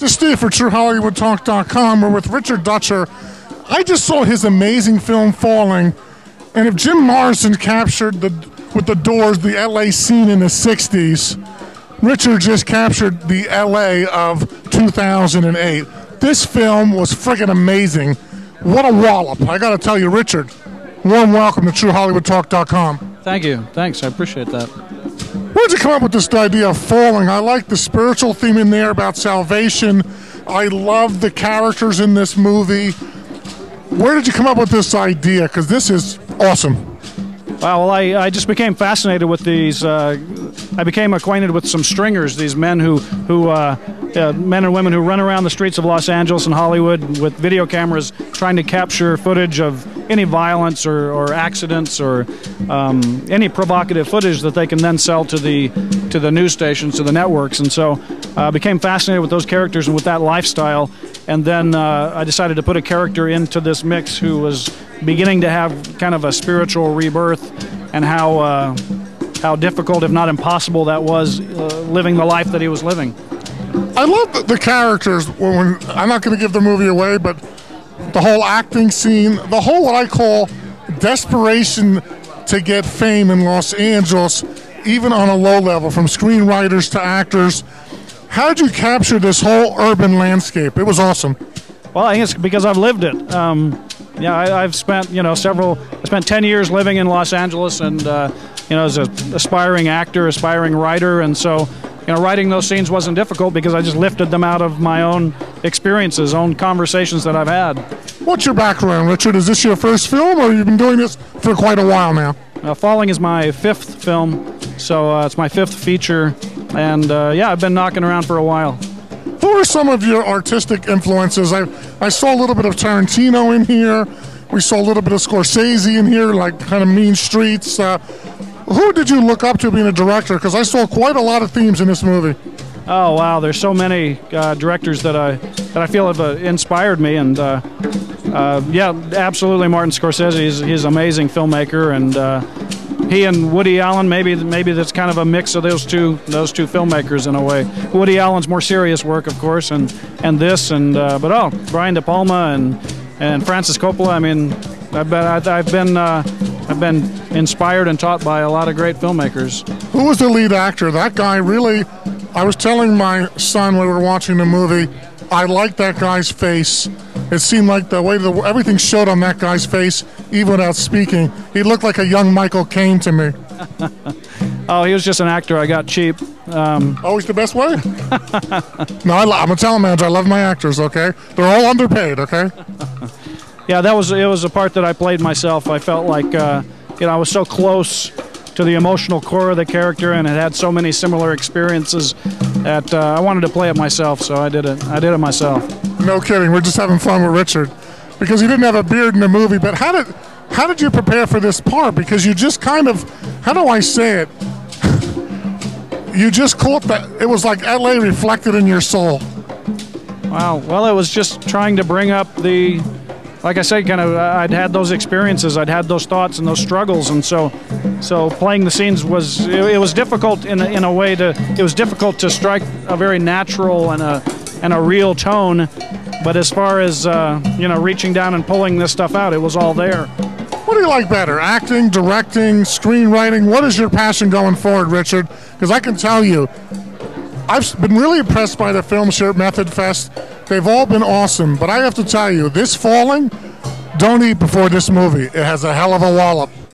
This is Steve for TrueHollywoodTalk.com. We're with Richard Dutcher. I just saw his amazing film Falling, and if Jim Morrison captured with the Doors the LA scene in the 60s, Richard just captured the LA of 2008. This film was friggin' amazing. What a wallop. I gotta tell you, Richard, warm welcome to TrueHollywoodTalk.com. Thank you. Thanks. I appreciate that. Where'd you come up with this idea of falling? I like the spiritual theme in there about salvation. I love the characters in this movie. Where did you come up with this idea? Because this is awesome. Well, I just became fascinated with these. I became acquainted with some stringers, these men men and women who run around the streets of Los Angeles and Hollywood with video cameras trying to capture footage of any violence or accidents or any provocative footage that they can then sell to the news stations, to the networks. And so I became fascinated with those characters and with that lifestyle. And then I decided to put a character into this mix who was beginning to have kind of a spiritual rebirth, and how difficult, if not impossible, that was living the life that he was living. I love the characters. I'm not going to give the movie away, but the whole acting scene, the whole what I call desperation to get fame in Los Angeles, even on a low level, from screenwriters to actors. How did you capture this whole urban landscape? It was awesome. Well, I think it's because I've lived it. Yeah, I've spent I spent 10 years living in Los Angeles, and as an aspiring actor, aspiring writer, and so writing those scenes wasn't difficult because I just lifted them out of my own experiences, own conversations that I've had. What's your background, Richard? Is this your first film, or you've been doing this for quite a while now? Falling is my fifth film, so it's my fifth feature, and yeah, I've been knocking around for a while. Who are some of your artistic influences? I saw a little bit of Tarantino in here. We saw a little bit of Scorsese in here, like kind of Mean Streets. Who did you look up to being a director? Because I saw quite a lot of themes in this movie. Oh wow, there's so many directors that I feel have inspired me, and yeah, absolutely, Martin Scorsese. He's an amazing filmmaker, and he and Woody Allen, maybe that's kind of a mix of those two filmmakers in a way. Woody Allen's more serious work, of course, and this, and but Brian De Palma and Francis Coppola. I mean, I've been inspired and taught by a lot of great filmmakers. Who was the lead actor? That guy really. I was telling my son when we were watching the movie, I liked that guy's face. It seemed like the way everything showed on that guy's face, even without speaking. He looked like a young Michael Caine to me. Oh, he was just an actor. I got cheap. Always the best way? No, I'm a talent manager. I love my actors, okay? They're all underpaid, okay? Yeah, it was a part that I played myself. I felt like I was so close to the emotional core of the character, and it had so many similar experiences that I wanted to play it myself, so I did it. I did it myself. No kidding. We're just having fun with Richard, because he didn't have a beard in the movie. But how did you prepare for this part? Because you just kind of, how do I say it? You just caught that. It was like LA reflected in your soul. Wow. Well, it was just trying to bring up like I said, kind of, I'd had those experiences, I'd had those thoughts and those struggles, and so playing the scenes was difficult in a way it was difficult to strike a very natural and a real tone, but as far as reaching down and pulling this stuff out, it was all there. What do you like better, acting, directing, screenwriting? What is your passion going forward, Richard? Because I can tell you, I've been really impressed by the films here at Method Fest. They've all been awesome, but I have to tell you, this Falling, don't eat before this movie. It has a hell of a wallop.